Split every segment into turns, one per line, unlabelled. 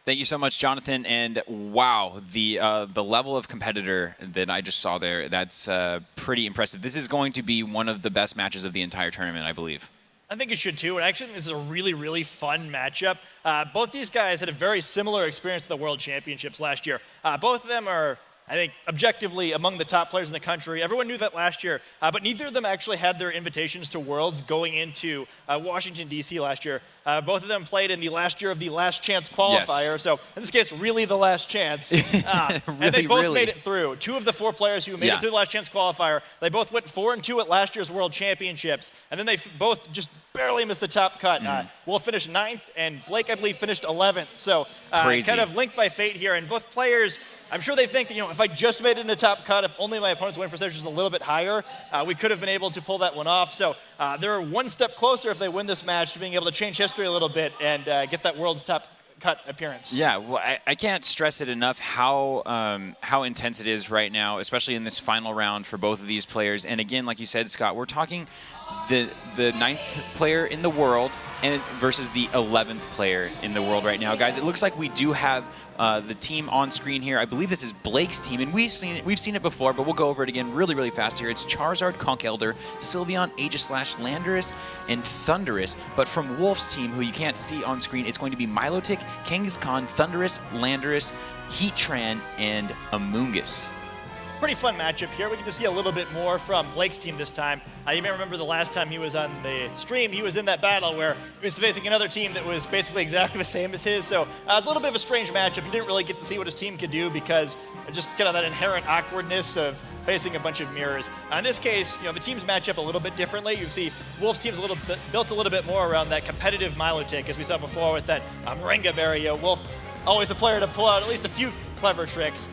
Thank you so much, Jonathan. And wow, the level of competitor that I just saw there, that's pretty impressive. This is going to be one of the best matches of the entire tournament, I believe.
I think it should too, and I actually think this is a really, really fun matchup. Both these guys had a very similar experience at the World Championships last year. Both of them are, I think, objectively among the top players in the country. Everyone knew that last year, but neither of them actually had their invitations to Worlds going into Washington, D.C. last year. Both of them played in the last year of the Last Chance qualifier,
yes.
so in this case, really the last chance. And they both made it through. 2 of the 4 players who made it through the Last Chance qualifier, they both went 4-2 at last year's World Championships, and then they both just barely missed the top cut. Wolfe finished 9th, and Blake, I believe, finished 11th. So kind of linked by fate here, and both players, I'm sure they think that, if I just made it in the top cut, if only my opponent's win percentage was a little bit higher, we could have been able to pull that one off. So they're one step closer if they win this match to being able to change history a little bit and get that world's top cut appearance.
Yeah, well, I can't stress it enough how intense it is right now, especially in this final round for both of these players. And again, like you said, Scott, we're talking the 9th player in the world and versus the 11th player in the world right now. Guys, it looks like we do have the team on screen here. I believe this is Blake's team, and we've seen it before, but we'll go over it again really, really fast here. It's Charizard, Conch Elder, Sylveon, Aegislash, Landorus, and Thundurus. But from Wolfe's team, who you can't see on screen, it's going to be Milotic, Kangaskhan, Thundurus, Landorus, Heatran, and Amoonguss.
Pretty fun matchup here. We get to see a little bit more from Blake's team this time. You may remember the last time he was on the stream, he was in that battle where he was facing another team that was basically exactly the same as his. So it was a little bit of a strange matchup. You didn't really get to see what his team could do because just kind of that inherent awkwardness of facing a bunch of mirrors. In this case, the teams match up a little bit differently. You see Wolfe's team's built a little bit more around that competitive Milotic, as we saw before with that Moringa berry. Wolfe, always a player to pull out at least a few clever tricks.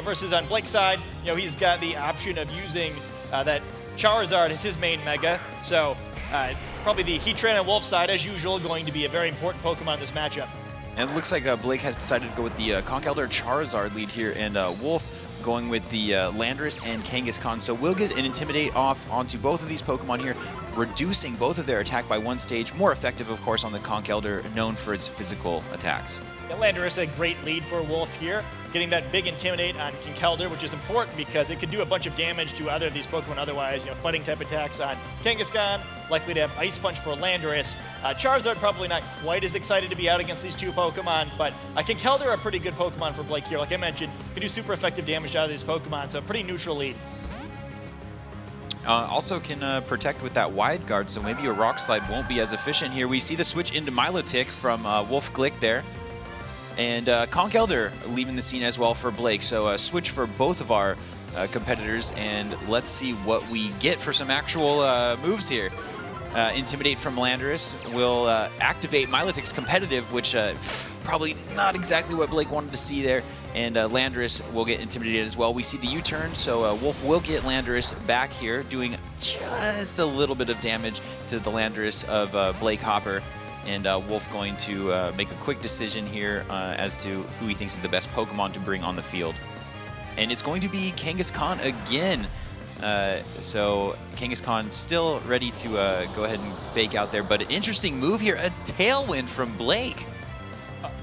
Versus on Blake's side, he's got the option of using that Charizard as his main Mega. So probably the Heatran and Wolfe side, as usual, going to be a very important Pokemon in this matchup.
And it looks like Blake has decided to go with the Conch Elder Charizard lead here, and Wolfe going with the Landorus and Kangaskhan. So we'll get an Intimidate off onto both of these Pokemon here, reducing both of their attack by 1 stage. More effective, of course, on the Conch Elder, known for its physical attacks.
Yeah, Landorus a great lead for Wolfe here, getting that big Intimidate on Conch Elder, which is important because it could do a bunch of damage to either of these Pokemon otherwise. Fighting type attacks on Kangaskhan, likely to have Ice Punch for Landorus. Charizard probably not quite as excited to be out against these 2 Pokemon, but Conch Elder a pretty good Pokemon for Blake here. Like I mentioned, can do super effective damage out of these Pokemon, so pretty neutral lead.
Also can protect with that Wide Guard, so maybe a Rock Slide won't be as efficient here. We see the switch into Milotic from Wolfe Glick there. And Conch Elder leaving the scene as well for Blake. So a switch for both of our competitors, and let's see what we get for some actual moves here. Intimidate from Landorus will activate Milotic's competitive, which probably not exactly what Blake wanted to see there. And Landorus will get intimidated as well. We see the U-turn, so Wolfe will get Landorus back here, doing just a little bit of damage to the Landorus of Blake Hopper. And Wolfe going to make a quick decision here as to who he thinks is the best Pokemon to bring on the field. And it's going to be Kangaskhan again. So Kangaskhan still ready to go ahead and fake out there. But an interesting move here, a Tailwind from Blake.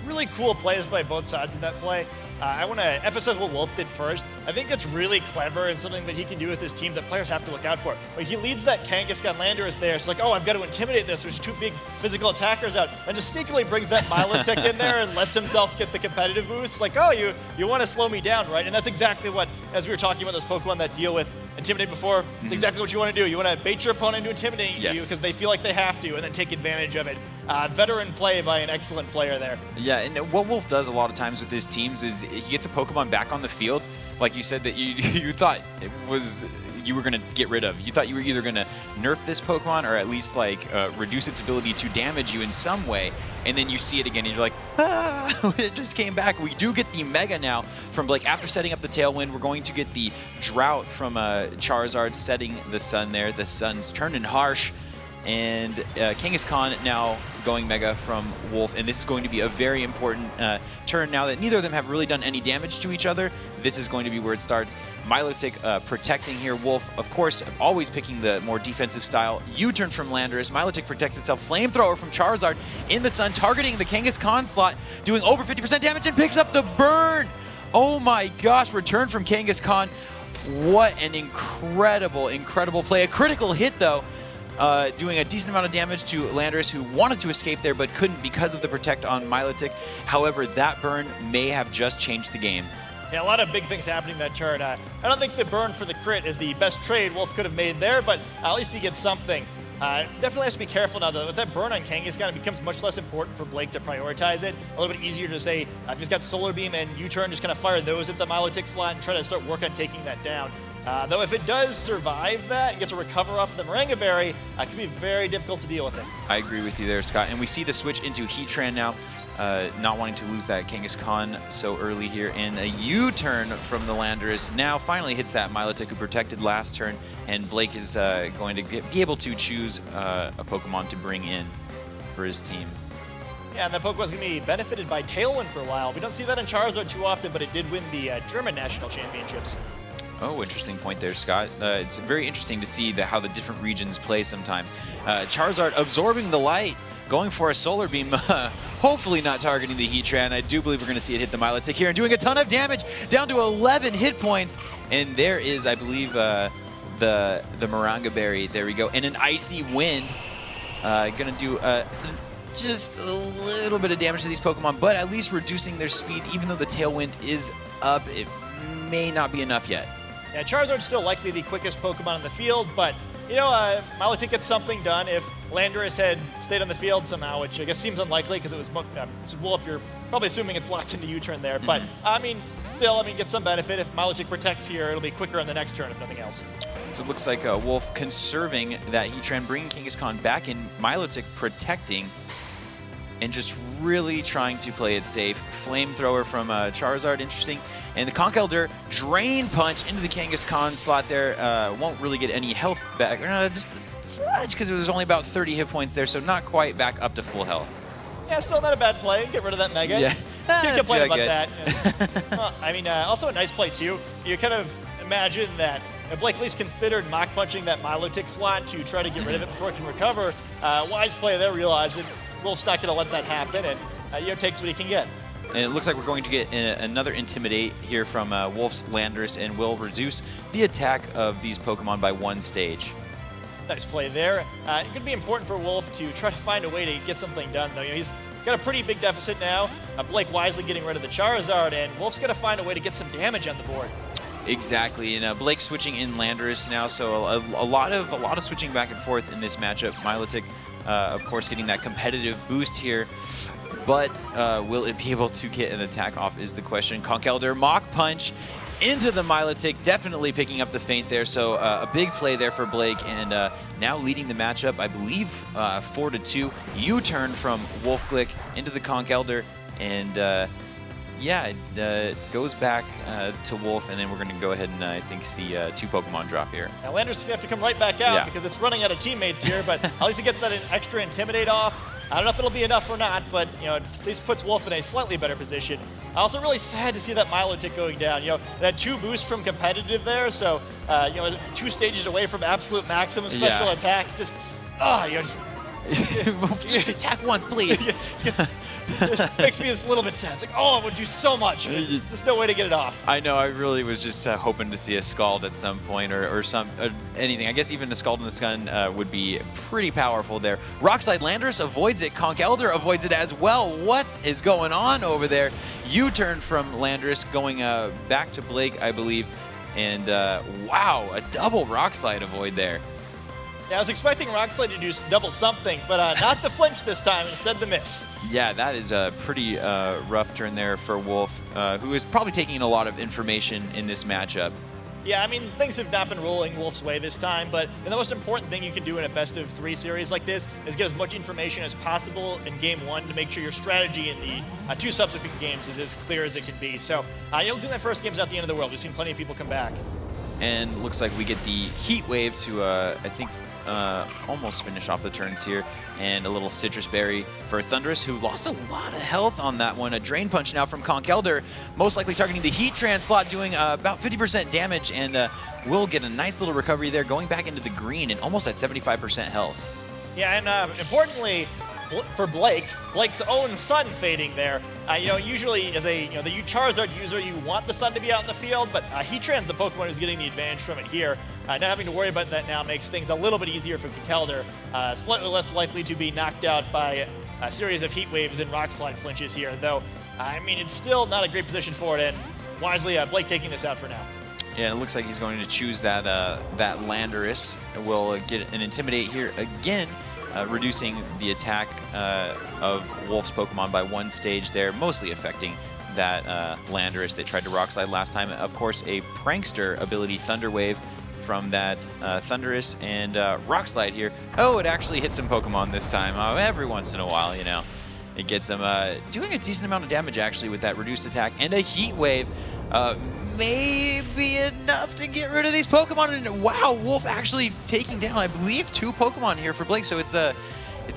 Really cool plays by both sides of that play. I want to emphasize what Wolfe did first. I think it's really clever and something that he can do with his team that players have to look out for. But he leads that Kangaskhan Landorus there. It's like, oh, I've got to intimidate this. There's 2 big physical attackers out. And just sneakily brings that Milotic in there and lets himself get the competitive boost. It's like, oh, you want to slow me down, right? And that's exactly what, as we were talking about those Pokemon that deal with Intimidate before, it's exactly what you want to do. You want to bait your opponent into intimidating you because they feel like they have to, and then take advantage of it. Veteran play by an excellent player there.
Yeah, and what Wolfe does a lot of times with his teams is he gets a Pokemon back on the field, like you said, that you thought it was you were going to get rid of. You thought you were either going to nerf this Pokemon or at least reduce its ability to damage you in some way, and then you see it again and you're like, ah, it just came back. We do get the Mega now from Blake. After setting up the Tailwind, we're going to get the Drought from Charizard setting the Sun there. The Sun's turning harsh. And Kangaskhan now going Mega from Wolf, and this is going to be a very important turn now that neither of them have really done any damage to each other. This is going to be where it starts. Milotic protecting here. Wolf, of course, always picking the more defensive style. U-turn from Landorus. Milotic protects itself. Flamethrower from Charizard in the sun, targeting the Kangaskhan slot, doing over 50% damage and picks up the burn. Oh my gosh, return from Kangaskhan. What an incredible, incredible play. A critical hit, though. Doing a decent amount of damage to Landorus, who wanted to escape there but couldn't because of the protect on Milotic. However, that burn may have just changed the game.
Yeah, a lot of big things happening that turn. I don't think the burn for the crit is the best trade Wolf could have made there, but at least he gets something. Definitely has to be careful now, though. With that burn on Kangaskhan, it becomes much less important for Blake to prioritize it. A little bit easier to say, if he's got Solar Beam and U-turn, just kind of fire those at the Milotic slot and try to start work on taking that down. Though if it does survive that and gets a recover off of the Moringa Berry, it can be very difficult to deal with it.
I agree with you there, Scott. And we see the switch into Heatran now, not wanting to lose that Kangaskhan so early here. And a U-turn from the Landorus now finally hits that Milotic who protected last turn. And Blake is going to be able to choose a Pokemon to bring in for his team.
Yeah, and that Pokemon's going to be benefited by Tailwind for a while. We don't see that in Charizard too often, but it did win the German National Championships.
Oh, interesting point there, Scott. It's very interesting to see how the different regions play sometimes. Charizard absorbing the light, going for a Solar Beam, hopefully not targeting the Heatran. I do believe we're going to see it hit the Milotic here and doing a ton of damage, down to 11 hit points. And there is, I believe, the Moringa Berry. There we go. And an Icy Wind. Going to do just a little bit of damage to these Pokemon, but at least reducing their speed. Even though the Tailwind is up, it may not be enough yet.
Yeah, Charizard's still likely the quickest Pokemon in the field, but, you know, Milotic gets something done. If Landorus had stayed on the field somehow, which I guess seems unlikely because it was Wolf, you're probably assuming it's locked into U-turn there. But, I mean, still, get some benefit. If Milotic protects here, it'll be quicker on the next turn, if nothing else.
So it looks like Wolf conserving that Heatran, bringing Kangaskhan back in, Milotic protecting, and just really trying to play it safe. Flamethrower from Charizard, interesting. And the Conch Elder, Drain Punch into the Kangaskhan slot there. Won't really get any health back. Just a touch, because it was only about 30 hit points there, so not quite back up to full health.
Yeah, still not a bad play. Get rid of that Mega.
Yeah.
Can't complain about that. Well, also a nice play, too. You kind of imagine that Blake at least considered Mach Punching that Milotic slot to try to get rid of it before it can recover. Wise play there, realized it. Wolf's not going to let that happen, and takes what he can get.
And it looks like we're going to get another Intimidate here from Wolf's Landorus, and will reduce the attack of these Pokemon by 1 stage.
Nice play there. It could be important for Wolf to try to find a way to get something done, though. He's got a pretty big deficit now. Blake wisely getting rid of the Charizard, and Wolf's got to find a way to get some damage on the board.
Exactly, and Blake switching in Landorus now, so a lot of switching back and forth in this matchup. Milotic, of course, getting that competitive boost here, but will it be able to get an attack off is the question. Conch Elder, Mach Punch into the Milotic, definitely picking up the feint there, so a big play there for Blake, and now leading the matchup, I believe 4-2. U-turn from Wolfglick into the Conch Elder, and yeah, it goes back to Wolf, and then we're going to go ahead and I think see 2 Pokemon drop here.
Now Landorus is going to have to come right back out because it's running out of teammates here, but at least he gets that extra Intimidate off. I don't know if it'll be enough or not, but at least puts Wolf in a slightly better position. Also really sad to see that Milotic going down. It had 2 boosts from competitive there, so 2 stages away from absolute maximum special attack. Just
just attack once, please.
Just makes me a little bit sad. It's like, oh, I would do so much. There's no way to get it off.
I know. I really was just hoping to see a Scald at some point, or anything. I guess even a Scald in the Sun would be pretty powerful there. Rockslide Landorus avoids it. Conch Elder avoids it as well. What is going on over there? U-turn from Landorus, going back to Blake, I believe. And wow, a double Rockslide avoid there.
Yeah, I was expecting Rockslide to do double something, but not the flinch this time, instead the miss.
Yeah, that is a pretty rough turn there for Wolf, who is probably taking in a lot of information in this matchup.
Yeah, things have not been rolling Wolf's way this time, but the most important thing you can do in a best-of-3 series like this is get as much information as possible in Game 1 to make sure your strategy in the 2 subsequent games is as clear as it can be. So, you don't think that first game's not the end of the world. We've seen plenty of people come back.
And looks like we get the Heat Wave to, I think, almost finish off the turns here. And a little Citrus Berry for Thundurus, who lost a lot of health on that one. A Drain Punch now from Conkeldurr, most likely targeting the Heatran slot, doing about 50% damage, and will get a nice little recovery there, going back into the green and almost at 75% health.
Yeah, and importantly, for Blake's own sun fading there. Usually as a the Charizard user, you want the sun to be out in the field, but Heatran's the Pokemon who's getting the advantage from it here. Not having to worry about that now makes things a little bit easier for Conkeldurr. Slightly less likely to be knocked out by a series of Heat Waves and Rock Slide flinches here, though. It's still not a great position for it, and wisely Blake taking this out for now.
Yeah, it looks like he's going to choose that Landorus. Will get an Intimidate here again. Reducing the attack of Wolfe's Pokemon by 1 stage there, mostly affecting that Landorus that tried to Rock Slide last time. Of course, a Prankster ability, Thunder Wave, from that Thundurus, and Rock Slide here. Oh, it actually hit some Pokemon this time. Every once in a while, it gets them doing a decent amount of damage actually with that reduced attack, and a Heat Wave. Maybe enough to get rid of these Pokemon, and wow, Wolfe actually taking down, I believe, 2 Pokemon here for Blake, so it's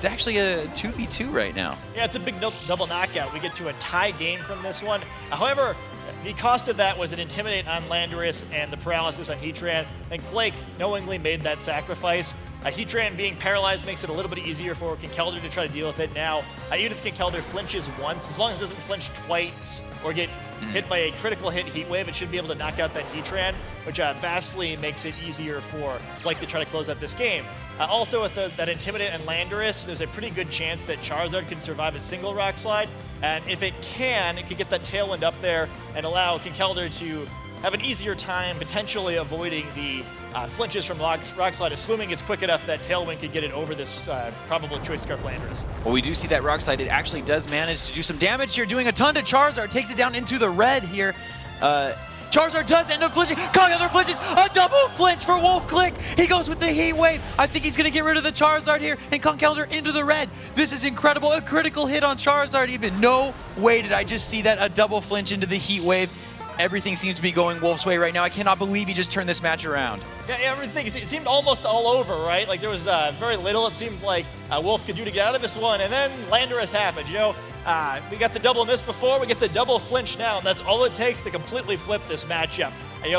actually a 2v2 right now.
Yeah, it's a big double knockout. We get to a tie game from this one. However, the cost of that was an Intimidate on Landorus and the paralysis on Heatran. I think Blake knowingly made that sacrifice. Heatran being paralyzed makes it a little bit easier for Conkeldurr to try to deal with it now. Even if Conkeldurr flinches once, as long as it doesn't flinch twice or get hit by a critical hit Heat Wave, it should be able to knock out that Heatran, which vastly makes it easier for Blake to try to close out this game. Also, with that Intimidate and Landorus, there's a pretty good chance that Charizard can survive a single Rock Slide, and if it can, it could get that Tailwind up there and allow Conkeldurr to have an easier time potentially avoiding the flinches from Rock Slide, assuming it's quick enough that Tailwind could get it over this probable Choice Scarf Landorus.
Well, we do see that Rock Slide. It actually does manage to do some damage here, doing a ton to Charizard. Takes it down into the red here. Charizard does end up flinching. Conkeldurr flinches. A double flinch for Wolfe Click. He goes with the Heat Wave. I think he's going to get rid of the Charizard here, and Conkeldurr into the red. This is incredible. A critical hit on Charizard even. No way did I just see that. A double flinch into the Heat Wave. Everything seems to be going Wolfe's way right now. I cannot believe he just turned this match around.
Yeah, everything. It seemed almost all over, right? Like there was very little it seemed like Wolfe could do to get out of this one, and then Landorus happened. We got the double miss before, we get the double flinch now, and that's all it takes to completely flip this matchup.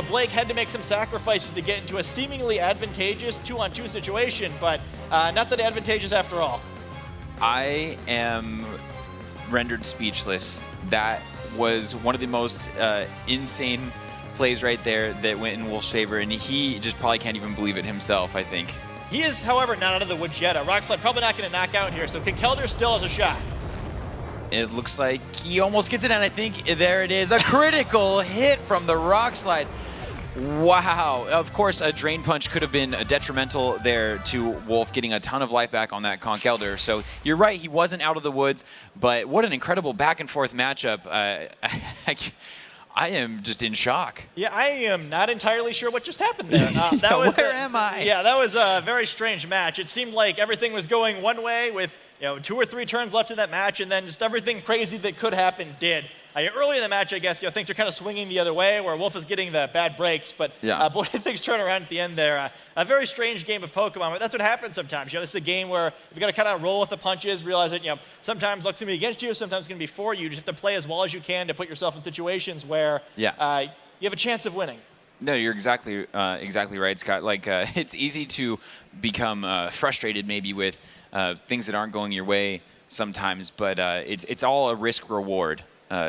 Blake had to make some sacrifices to get into a seemingly advantageous 2-on-2 situation, but not that advantageous after all.
I am rendered speechless. That was one of the most insane plays right there that went in Wolfe's favor, and he just probably can't even believe it himself, I think.
He is, however, not out of the woods yet. A Rock Slide probably not going to knock out here, so Conkeldurr still has a shot.
It looks like he almost gets it, and I think there it is. A critical hit from the Rock Slide. Wow. Of course, a Drain Punch could have been detrimental there to Wolfe, getting a ton of life back on that Conkeldurr. So you're right, he wasn't out of the woods, but what an incredible back-and-forth matchup. I am just in shock.
Yeah, I am not entirely sure what just happened there.
Where am I?
Yeah, that was a very strange match. It seemed like everything was going one way with 2 or 3 turns left in that match, and then just everything crazy that could happen did. Early in the match, I guess, things are kind of swinging the other way, where Wolfe is getting the bad breaks, but boy, things turn around at the end there. A very strange game of Pokemon, but that's what happens sometimes. This is a game where you've got to kind of roll with the punches, realize that, sometimes luck's going to be against you, sometimes it's going to be for you. You just have to play as well as you can to put yourself in situations where you have a chance of winning.
No, you're exactly right, Scott. It's easy to become frustrated maybe with things that aren't going your way sometimes, but it's all a risk-reward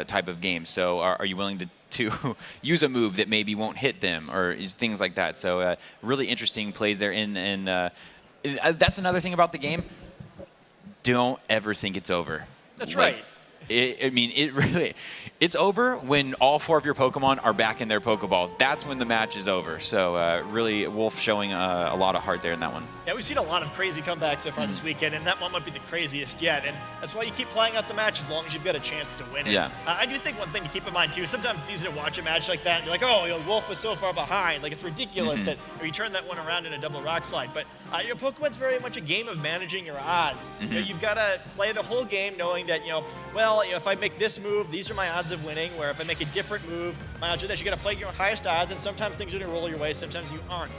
type of game. So are you willing to use a move that maybe won't hit them, or things like that? So really interesting plays there. And that's another thing about the game. Don't ever think it's over.
That's right.
It's over when all 4 of your Pokemon are back in their Pokeballs. That's when the match is over. So really, Wolfe showing a lot of heart there in that one.
Yeah, we've seen a lot of crazy comebacks so far this weekend, and that one might be the craziest yet. And that's why you keep playing out the match as long as you've got a chance to win it.
Yeah.
I do think one thing to keep in mind, too, sometimes it's easy to watch a match like that, and you're like, oh, Wolfe was so far behind. Like, it's ridiculous that you turn that one around in a double Rock Slide. But Pokemon's very much a game of managing your odds. You've got to play the whole game knowing that, well, if I make this move, these are my odds of winning, where if I make a different move, my odds are that you're going to play your highest odds, and sometimes things are going to roll your way, sometimes you aren't.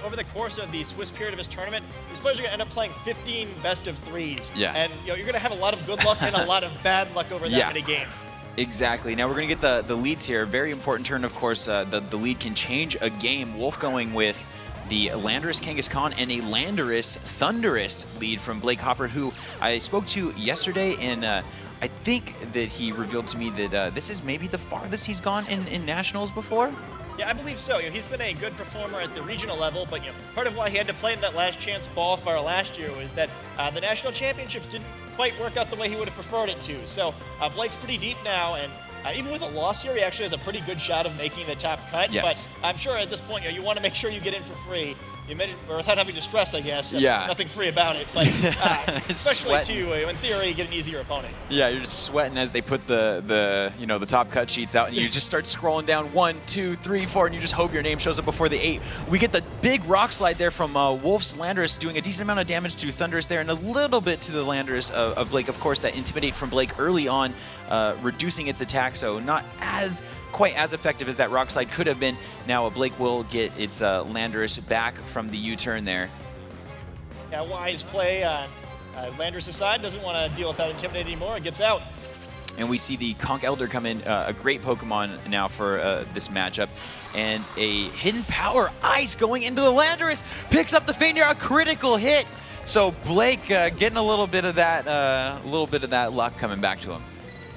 Over the course of the Swiss period of his tournament, these players are going to end up playing 15 best of threes.
Yeah.
And you're going to have a lot of good luck and a lot of bad luck over that many games.
Exactly. Now we're going to get the leads here. Very important turn, of course. The lead can change a game. Wolf going with the Landorus Kangaskhan and a Landorus Thunderous lead from Blake Hopper, who I spoke to yesterday, and I think that he revealed to me that this is maybe the farthest he's gone in nationals before.
Yeah, I believe so. He's been a good performer at the regional level, but part of why he had to play in that last chance qualifier last year was that the national championships didn't quite work out the way he would have preferred it to. So Blake's pretty deep now, and even with a loss here, he actually has a pretty good shot of making the top cut.
Yes.
But I'm sure at this point, you want to make sure you get in for free. Or without having to stress, I guess.
Yeah.
Nothing free about it, but especially to, in theory, get an easier opponent.
Yeah, you're just sweating as they put the top cut sheets out, and you just start scrolling down 1, 2, 3, 4, and you just hope your name shows up before the 8. We get the big rock slide there from Wolf's Landorus, doing a decent amount of damage to Thunderous there, and a little bit to the Landorus of Blake. Of course, that Intimidate from Blake early on, reducing its attack, so not quite as effective as that rock slide could have been. Now Blake will get its Landorus back from the U-turn there.
Yeah, wise play on Landorus' side. Doesn't want to deal with that Intimidate anymore. It gets out.
And we see the Conch Elder come in, a great Pokemon now for this matchup. And a Hidden Power Ice going into the Landorus, picks up the Fainter, a critical hit. So Blake getting a little bit of that luck coming back to him.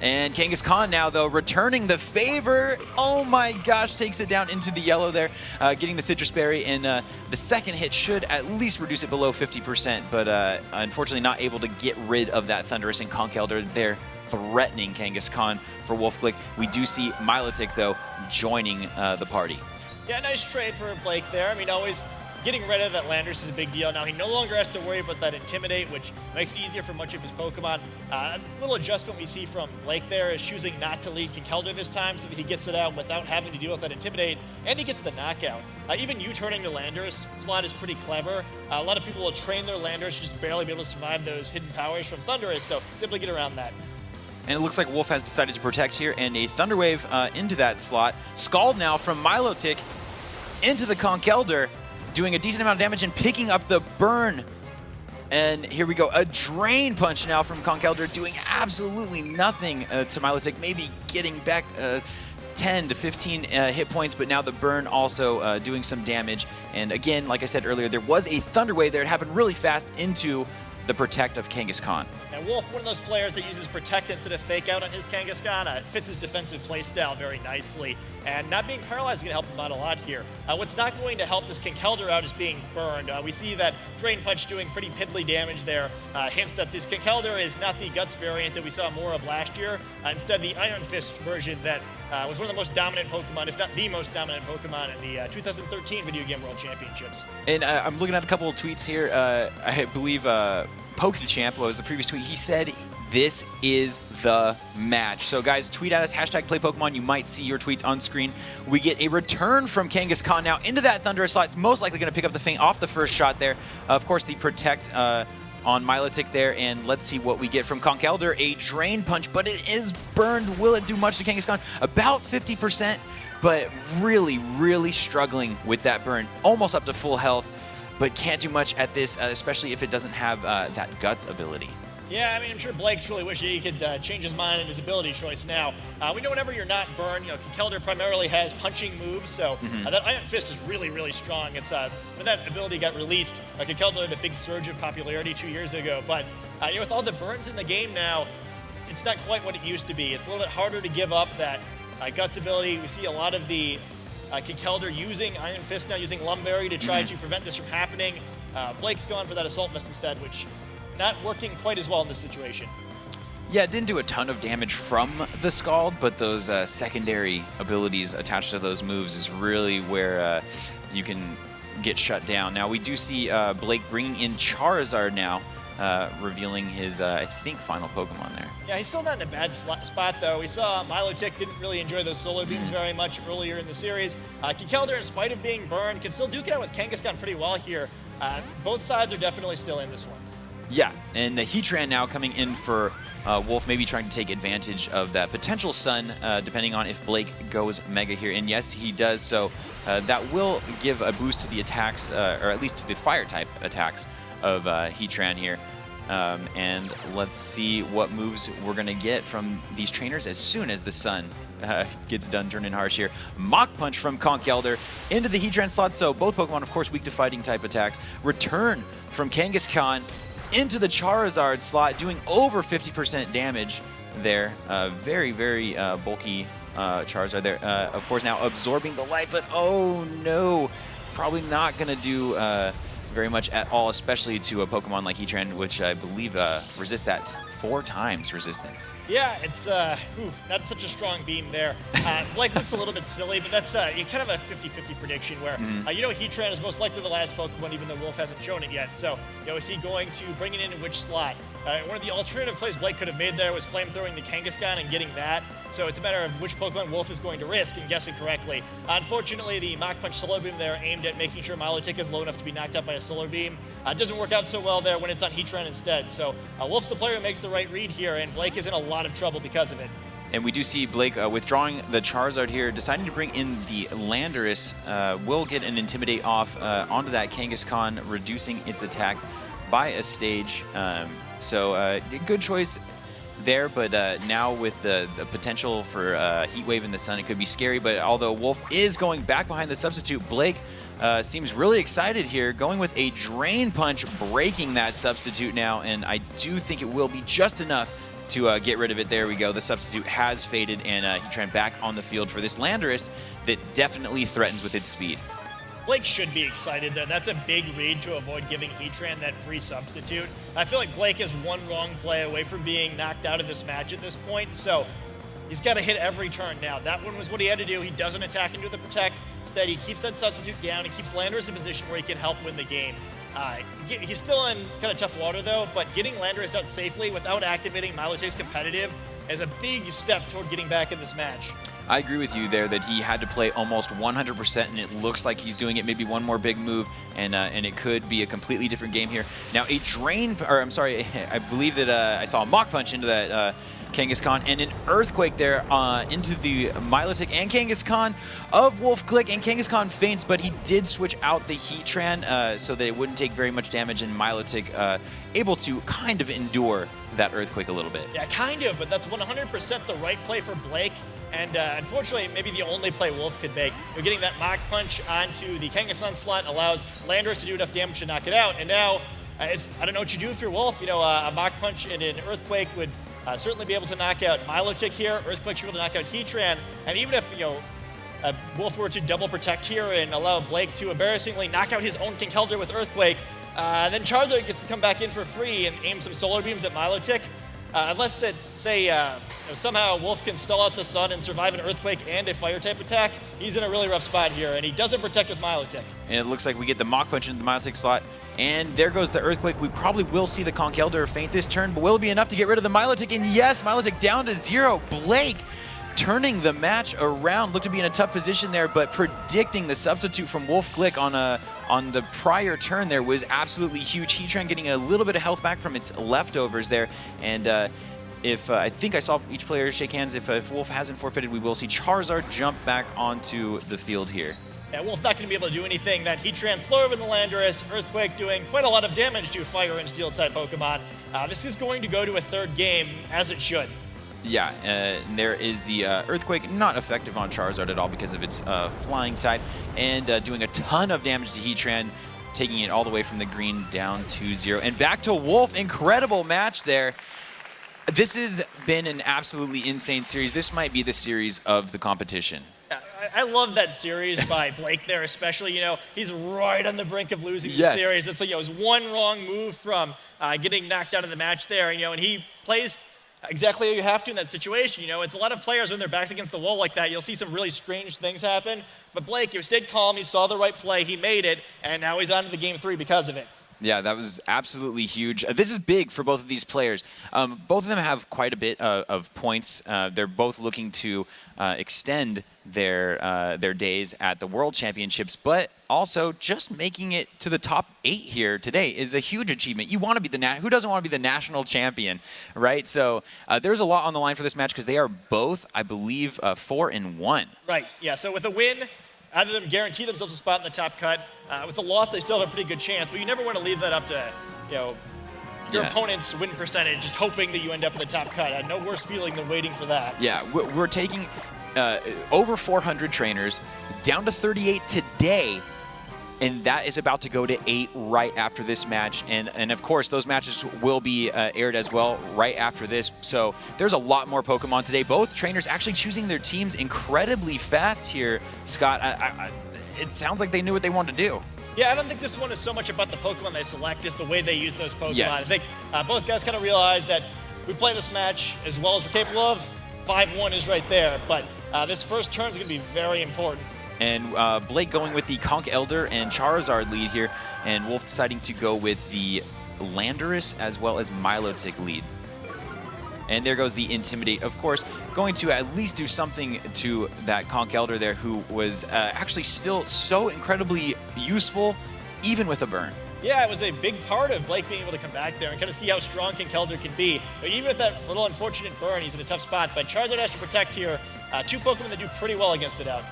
And Kangaskhan now, though, returning the favor. Oh my gosh, takes it down into the yellow there, getting the Citrus Berry, and the second hit should at least reduce it below 50%, but unfortunately not able to get rid of that Thunderous, and Conch Elder there threatening Kangaskhan for Wolfglick. We do see Milotic, though, joining the party.
Yeah, nice trade for Blake there. I mean, always getting rid of that Landorus is a big deal. Now he no longer has to worry about that Intimidate, which makes it easier for much of his Pokemon. A little adjustment we see from Blake there is choosing not to lead Conkeldurr this time, so that he gets it out without having to deal with that Intimidate, and he gets the knockout. Even U-turning the Landorus slot is pretty clever. A lot of people will train their Landorus just barely be able to survive those hidden powers from Thunderous, so simply get around that.
And it looks like Wolf has decided to protect here, and a Thunder Wave into that slot. Scald now from Milotic into the Conkeldurr, doing a decent amount of damage and picking up the burn. And here we go, a Drain Punch now from Conkeldurr, doing absolutely nothing to Milotic, maybe getting back 10 to 15 hit points, but now the burn also doing some damage. And again, like I said earlier, there was a Thunder Wave there. It happened really fast into the Protect of Kangaskhan.
Now Wolf, one of those players that uses Protect instead of Fake Out on his Kangaskhan, fits his defensive playstyle very nicely, and not being paralyzed is going to help him out a lot here. What's not going to help this Conkeldurr out is being burned. We see that Drain Punch doing pretty piddly damage there, hints that this Conkeldurr is not the Guts variant that we saw more of last year, instead the Iron Fist version that was one of the most dominant Pokemon, if not the most dominant Pokemon in the 2013 Video Game World Championships.
And I'm looking at a couple of tweets here. I believe PokeChamp was the previous tweet. He said, "This is the match." So guys, tweet at us, #PlayPokemon. You might see your tweets on screen. We get a return from Kangaskhan now into that Thunderous slot. It's most likely going to pick up the Feint off the first shot there. Of course, the Protect on Milotic there, and let's see what we get from Conkeldurr. A Drain Punch, but it is burned. Will it do much to Kangaskhan? About 50%, but really, really struggling with that burn. Almost up to full health, but can't do much at this, especially if it doesn't have that Guts ability.
Yeah, I mean, I'm sure Blake's really wishing he could change his mind and his ability choice now. We know whenever you're not burned, Conkeldurr primarily has punching moves, so that Iron Fist is really, really strong. It's when that ability got released, Conkeldurr had a big surge of popularity 2 years ago, but with all the burns in the game now, it's not quite what it used to be. It's a little bit harder to give up that Guts ability. We see a lot of the Conkeldurr using Iron Fist now, using Lumberry to try to prevent this from happening. Blake's gone for that Assault Vest instead, which not working quite as well in this situation.
Yeah, it didn't do a ton of damage from the Scald, but those secondary abilities attached to those moves is really where you can get shut down. Now, we do see Blake bringing in Charizard now, revealing his, I think, final Pokemon there.
Yeah, he's still not in a bad spot, though. We saw Milotic didn't really enjoy those Solar Beams very much earlier in the series. Conkeldurr, in spite of being burned, can still duke it out with Kangaskhan pretty well here. Both sides are definitely still in this one.
Yeah, and the Heatran now coming in for Wolfe maybe trying to take advantage of that potential stun, depending on if Blake goes Mega here. And yes, he does. So that will give a boost to the attacks, or at least to the fire type attacks of Heatran here. And let's see what moves we're going to get from these trainers as soon as the sun gets done turning harsh here. Mach Punch from Conkeldurr into the Heatran slot. So both Pokemon, of course, weak to fighting type attacks. Return from Kangaskhan into the Charizard slot, doing over 50% damage there. Very, very bulky Charizard there. Of course, now absorbing the life, but oh no, probably not going to do very much at all, especially to a Pokemon like Heatran, which I believe resists that 4 times resistance.
Yeah, it's not such a strong beam there. Blake looks a little bit silly, but that's kind of a 50-50 prediction where, Heatran is most likely the last Pokemon, even though Wolfe hasn't shown it yet. So, is he going to bring it in which slot? One of the alternative plays Blake could have made there was flamethrowing the Kangaskhan and getting that. So it's a matter of which Pokemon Wolfe is going to risk and guessing correctly. Unfortunately, the Mach Punch Solar Beam there aimed at making sure Milotic is low enough to be knocked out by a Solar Beam. Doesn't work out so well there when it's on Heatran instead. So Wolfe's the player who makes the right read here, and Blake is in a lot of trouble because of it.
And we do see Blake withdrawing the Charizard here, deciding to bring in the Landorus. Will get an Intimidate off onto that Kangaskhan, reducing its attack by a stage. So good choice there, but now with the potential for Heat Wave in the sun, it could be scary. But although Wolfe is going back behind the substitute, Blake seems really excited here, going with a Drain Punch, breaking that substitute now, and I do think it will be just enough to get rid of it. There we go. The substitute has faded, and Heatran back on the field for this Landorus that definitely threatens with its speed.
Blake should be excited though. That's a big read to avoid giving Heatran that free substitute. I feel like Blake is one wrong play away from being knocked out of this match at this point, so he's got to hit every turn now. That one was what he had to do. He doesn't attack into the protect. Instead, he keeps that substitute down. He keeps Landorus in a position where he can help win the game. He's still in kind of tough water though, but getting Landorus out safely without activating Milotic's competitive is a big step toward getting back in this match.
I agree with you there that he had to play almost 100%, and it looks like he's doing it. Maybe one more big move, and it could be a completely different game here. Now, I believe that I saw a Mach Punch into that Kangaskhan, and an Earthquake there into the Milotic and Kangaskhan of Wolfe Glick, and Kangaskhan faints, but he did switch out the Heatran so that it wouldn't take very much damage, and Milotic able to kind of endure that Earthquake a little bit.
Yeah, kind of, but that's 100% the right play for Blake. And unfortunately, maybe the only play Wolfe could make. Getting that Mach Punch onto the Kangaskhan slot allows Landorus to do enough damage to knock it out. And now, I don't know what you do if you're Wolfe. A Mach Punch and an Earthquake would certainly be able to knock out Milotic here. Earthquake should be able to knock out Heatran. And even if, Wolfe were to double protect here and allow Blake to embarrassingly knock out his own Conkeldurr with Earthquake, then Charizard gets to come back in for free and aim some Solar Beams at Milotic. Unless that, say, somehow Wolfe can stall out the sun and survive an Earthquake and a Fire-type attack, he's in a really rough spot here, and he doesn't protect with Milotic.
And it looks like we get the Mach Punch into the Milotic slot, and there goes the Earthquake. We probably will see the Conkeldurr faint this turn, but will it be enough to get rid of the Milotic? And yes, Milotic down to 0. Blake turning the match around. Looked to be in a tough position there, but predicting the substitute from Wolfe Glick on the prior turn there was absolutely huge. Heatran getting a little bit of health back from its leftovers there, and if I think I saw each player shake hands. If Wolfe hasn't forfeited, we will see Charizard jump back onto the field here.
Yeah, Wolfe's not going to be able to do anything. That Heatran slower than the Landorus, Earthquake doing quite a lot of damage to Fire and Steel type Pokemon. This is going to go to a third game, as it should.
Yeah, and there is the Earthquake, not effective on Charizard at all because of its flying type, and doing a ton of damage to Heatran, taking it all the way from the green down to 0. And back to Wolfe. Incredible match there. This has been an absolutely insane series. This might be the series of the competition.
I love that series by Blake there, especially. He's right on the brink of losing the series. It's like, it was one wrong move from getting knocked out of the match there, and he plays exactly how you have to in that situation. It's a lot of players when their back's against the wall like that, you'll see some really strange things happen. But Blake, stayed calm, he saw the right play, he made it, and now he's on to the game 3 because of it.
Yeah, that was absolutely huge. This is big for both of these players. Both of them have quite a bit of points. They're both looking to extend their days at the World Championships, but also just making it to the top 8 here today is a huge achievement. You want to be who doesn't want to be the national champion, right? So there's a lot on the line for this match because they are both, I believe, 4-1.
Right. Yeah. So with a win, either of them guarantee themselves a spot in the top cut. With a loss, they still have a pretty good chance, but you never want to leave that up to, your opponent's win percentage, just hoping that you end up in the top cut. No worse feeling than waiting for that.
Yeah, we're taking over 400 trainers down to 38 today, and that is about to go to 8 right after this match. And of course, those matches will be aired as well right after this. So there's a lot more Pokemon today. Both trainers actually choosing their teams incredibly fast here, Scott. It sounds like they knew what they wanted to do.
Yeah, I don't think this one is so much about the Pokemon they select, it's the way they use those Pokemon.
Yes.
I think both guys kind of realize that we play this match as well as we're capable of. 5-1 is right there, but this first turn is going to be very important.
And Blake going with the Conch Elder and Charizard lead here, and Wolf deciding to go with the Landorus as well as Milotic lead. And there goes the Intimidate, of course, going to at least do something to that Conch Elder there, who was actually still so incredibly useful, even with a burn.
Yeah, it was a big part of Blake being able to come back there and kind of see how strong Conkeldurr can be. But even with that little unfortunate burn, he's in a tough spot. But Charizard has to protect here. 2 Pokemon that do pretty well against it out.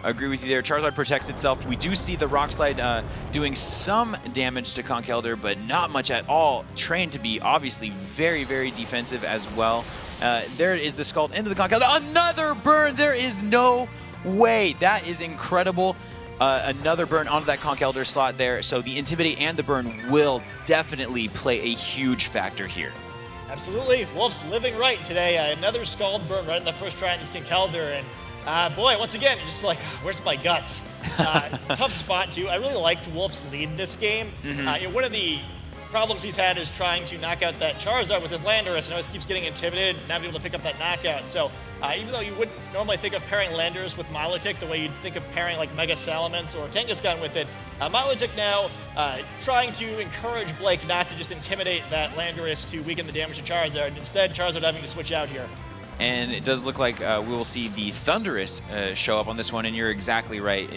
I agree with you there. Charizard protects itself. We do see the Rock Slide doing some damage to Conkeldurr, but not much at all. Trained to be obviously very, very defensive as well. There is the Scald into the Conkeldurr. Another burn! There is no way. That is incredible. Another burn onto that Conkeldurr slot there. So the Intimidate and the burn will definitely play a huge factor here.
Absolutely. Wolf's living right today. Another Scald burn right in the first try on this Conkeldurr. And boy, once again, just like, where's my guts? Tough spot, too. I really liked Wolf's lead this game. One of the problems he's had is trying to knock out that Charizard with his Landorus, and always keeps getting intimidated, not being able to pick up that knockout. So even though you wouldn't normally think of pairing Landorus with Milotic the way you'd think of pairing like Mega Salamence or Kangaskhan with it, Milotic now trying to encourage Blake not to just intimidate that Landorus to weaken the damage to Charizard. Instead, Charizard having to switch out here.
And it does look like we will see the Thundurus show up on this one, and you're exactly right.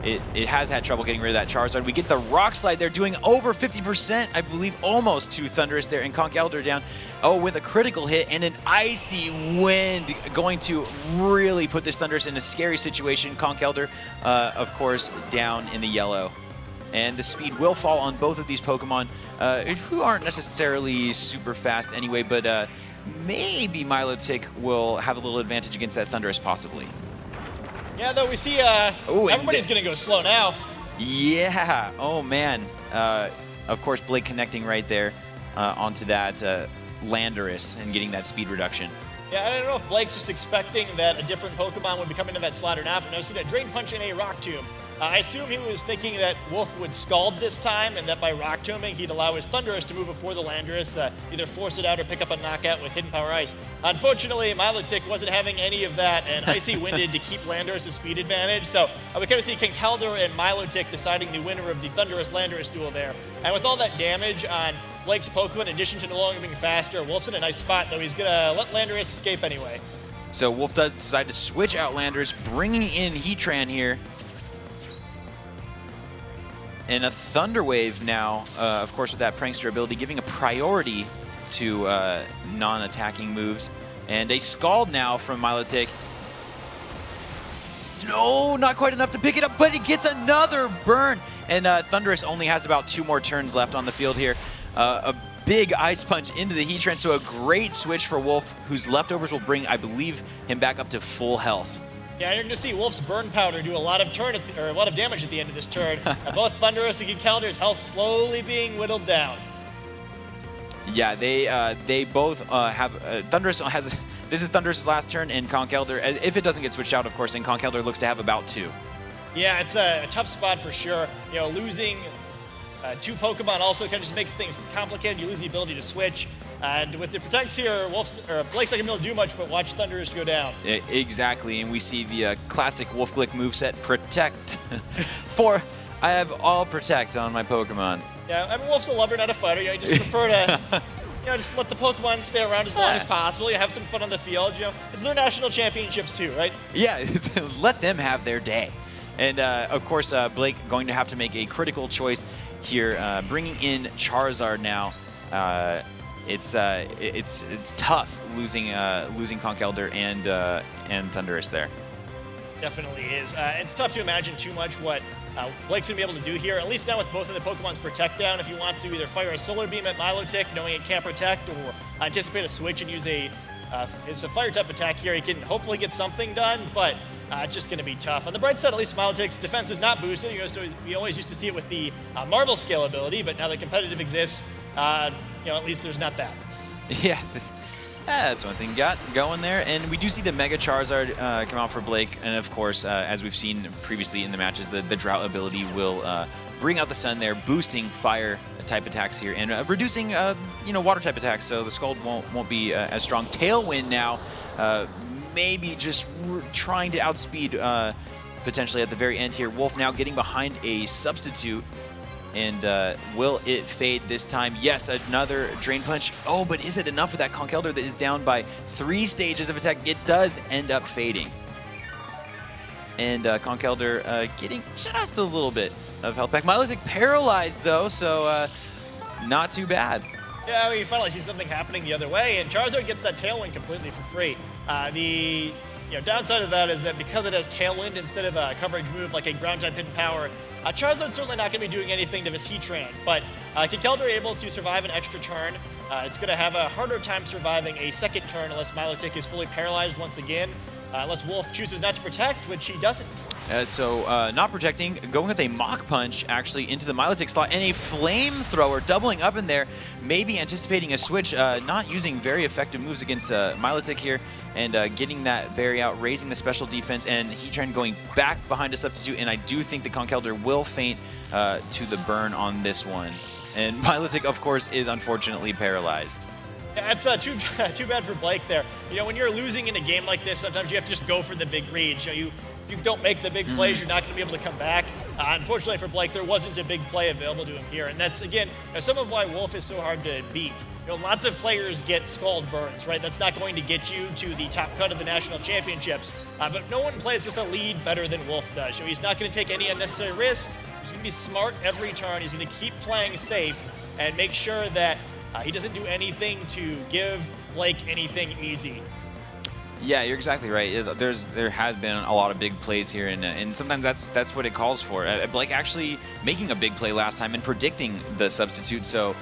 It has had trouble getting rid of that Charizard. We get the Rock Slide there, doing over 50%, I believe, almost to Thundurus there, and Conch Elder down. Oh, with a critical hit and an Icy Wind, going to really put this Thundurus in a scary situation. Conch Elder, of course, down in the yellow. And the speed will fall on both of these Pokemon, who aren't necessarily super fast anyway, but maybe Milotic will have a little advantage against that Thundurus, possibly.
Yeah, though we see everybody's going to go slow now.
Yeah. Oh, man. Of course, Blake connecting right there onto that Landorus and getting that speed reduction.
Yeah, I don't know if Blake's just expecting that a different Pokemon would be coming into that slot or not, but I see that Drain Punch in a Rock Tomb. I assume he was thinking that Wolf would Scald this time, and that by Rock Tombing, he'd allow his Thundurus to move before the Landorus, either force it out or pick up a knockout with Hidden Power Ice. Unfortunately, Milotic wasn't having any of that, and Icy Winded to keep Landorus' speed advantage. So we kind of see Conkeldurr and Milotic deciding the winner of the Thundurus-Landorus duel there. And with all that damage on Blake's Pokemon, in addition to no longer being faster, Wolf's in a nice spot, though he's going to let Landorus escape anyway.
So Wolf does decide to switch out Landorus, bringing in Heatran here. And a Thunder Wave now, of course, with that Prankster ability, giving a priority to non-attacking moves. And a Scald now from Milotic. No, not quite enough to pick it up, but it gets another burn. And Thundurus only has about 2 more turns left on the field here. A big Ice Punch into the Heatran, so a great switch for Wolf, whose leftovers will bring, I believe, him back up to full health.
Yeah, you're going to see Wolf's Burn Powder do a lot of damage at the end of this turn. Both Thundurus and Conkeldurr's health slowly being whittled down.
Yeah, they both have Thundurus has. This is Thundurus' last turn, and Conkeldurr, if it doesn't get switched out, of course, and Conkeldurr looks to have about 2.
Yeah, it's a tough spot for sure. Losing 2 Pokemon also kind of just makes things complicated. You lose the ability to switch. And with the Protects here, Blake's not going to be able to do much but watch Thundurus go down.
Exactly, and we see the classic Wolf-Glick moveset, Protect. I have all Protect on my Pokemon.
Yeah, I mean, Wolf's a lover, not a fighter. You just prefer to, just let the Pokemon stay around as long as possible. You have some fun on the field. It's their national championships too, right?
Yeah, let them have their day. And of course, Blake going to have to make a critical choice here, bringing in Charizard now. It's tough losing Conkeldurr and Thundurus there.
Definitely is. It's tough to imagine too much what Blake's going to be able to do here, at least now with both of the Pokemon's Protect down. If you want to either fire a Solar Beam at Milotic, knowing it can't Protect, or anticipate a switch and use it's a Fire-type attack here, he can hopefully get something done, but just going to be tough. On the bright side, at least Milotic's defense is not boosted. We always used to see it with the Marvel Scale ability, but now that competitive exists, at least there's not that.
Yeah, that's one thing got going there. And we do see the Mega Charizard come out for Blake. And of course, as we've seen previously in the matches, the Drought ability will bring out the sun there, boosting fire type attacks here and reducing water type attacks. So the Scald won't be as strong. Tailwind now, maybe just trying to outspeed potentially at the very end here. Wolfe now getting behind a substitute. And will it fade this time? Yes, another Drain Punch. Oh, but is it enough for that Conkeldurr that is down by 3 stages of attack? It does end up fading. And Conkeldurr getting just a little bit of health back. Milotic paralyzed, though, so not too bad.
Yeah, we finally see something happening the other way, and Charizard gets that Tailwind completely for free. The downside of that is that because it has Tailwind instead of a coverage move like a Ground-type Hidden Power, Charizard's certainly not going to be doing anything to this Heatran, but Conkeldurr able to survive an extra turn. It's going to have a harder time surviving a second turn unless Milotic is fully paralyzed once again, unless Wolfe chooses not to Protect, which he doesn't.
So not protecting, going with a Mach Punch actually into the Milotic slot, and a Flamethrower doubling up in there, maybe anticipating a switch, not using very effective moves against Milotic here, and getting that berry out, raising the special defense, and Heatran going back behind a substitute, and I do think the Conkeldurr will faint to the burn on this one. And Milotic, of course, is unfortunately paralyzed.
Yeah, it's too bad for Blake there. When you're losing in a game like this, sometimes you have to just go for the big read. If you don't make the big plays, you're not going to be able to come back. Unfortunately for Blake, there wasn't a big play available to him here. And that's, again, some of why Wolfe is so hard to beat. Lots of players get Scald burns, right? That's not going to get you to the top cut of the national championships. But no one plays with a lead better than Wolfe does. He's not going to take any unnecessary risks. He's going to be smart every turn. He's going to keep playing safe and make sure that he doesn't do anything to give Blake anything easy.
Yeah, you're exactly right. There has been a lot of big plays here, and sometimes that's what it calls for. Blake actually making a big play last time and predicting the substitute, so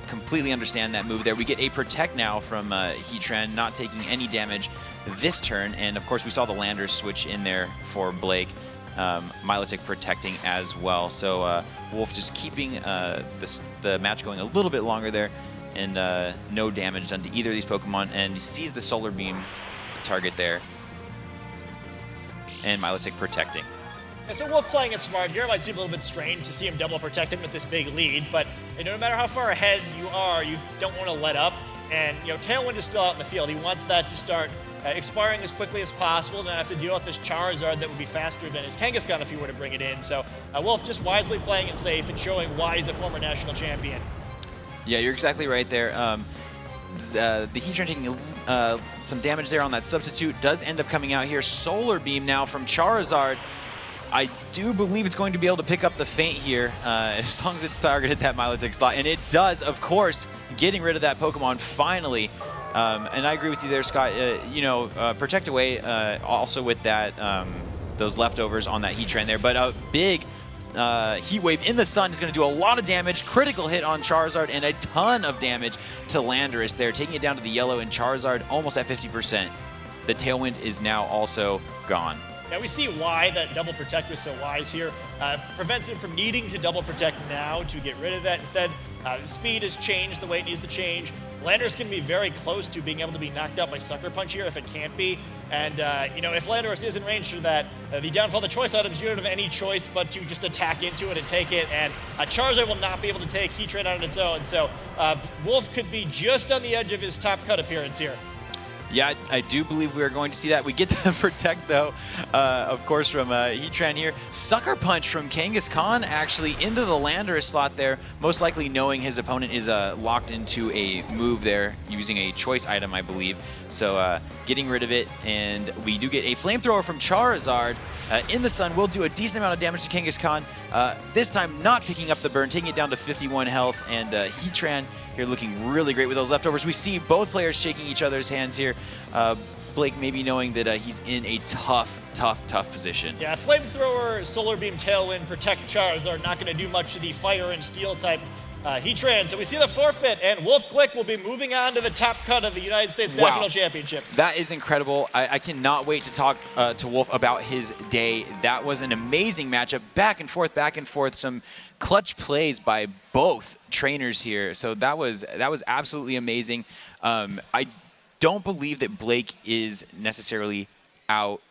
completely understand that move there. We get a Protect now from Heatran, not taking any damage this turn, and of course we saw the Lander switch in there for Blake. Milotic protecting as well, so Wolfe just keeping the match going a little bit longer there, and no damage done to either of these Pokemon, and he sees the Solar Beam target there, and Milotic protecting.
And so Wolfe playing it smart here. It might seem a little bit strange to see him double protecting with this big lead, but no matter how far ahead you are, you don't want to let up, and Tailwind is still out in the field. He wants that to start expiring as quickly as possible, and then have to deal with this Charizard that would be faster than his Kangaskhan if he were to bring it in. So Wolfe just wisely playing it safe and showing why he's a former national champion.
Yeah, you're exactly right there. The Heatran taking some damage there on that substitute does end up coming out here. Solar Beam now from Charizard. I do believe it's going to be able to pick up the feint here as long as it's targeted that Milotic slot. And it does, of course, getting rid of that Pokemon finally. And I agree with you there, Scott. Protect away also with that those leftovers on that Heatran there. But a big Heat Wave in the sun is going to do a lot of damage. Critical hit on Charizard and a ton of damage to Landorus there, taking it down to the yellow, and Charizard almost at 50%. The Tailwind is now also gone.
Yeah, we see why that double protect was so wise here. Prevents him from needing to double protect now to get rid of that. Instead, speed has changed the way it needs to change. Landorus can be very close to being able to be knocked out by Sucker Punch here if it can't be. And, if Landorus is in range for that, the downfall of the choice items, you don't have any choice but to just attack into it and take it. And Charizard will not be able to take Heatran out on its own. So Wolfe could be just on the edge of his top cut appearance here.
Yeah, I do believe we are going to see that. We get to protect, though, of course, from Heatran here. Sucker Punch from Kangaskhan actually into the Landorus slot there, most likely knowing his opponent is locked into a move there, using a choice item, I believe. So getting rid of it, and we do get a Flamethrower from Charizard. In the sun will do a decent amount of damage to Kangaskhan. This time not picking up the burn, taking it down to 51 health, and Heatran here looking really great with those leftovers. We see both players shaking each other's hands here. Blake maybe knowing that he's in a tough position.
Yeah, Flamethrower, Solar Beam, Tailwind, Protect Charizard, not going to do much to the Fire and Steel type Heatran. So we see the forfeit, and Wolf Glick will be moving on to the top cut of the United States National Championships.
That is incredible. I cannot wait to talk to Wolf about his day. That was an amazing matchup, back and forth, some clutch plays by both trainers here. So that was absolutely amazing. I don't believe that Blake is necessarily out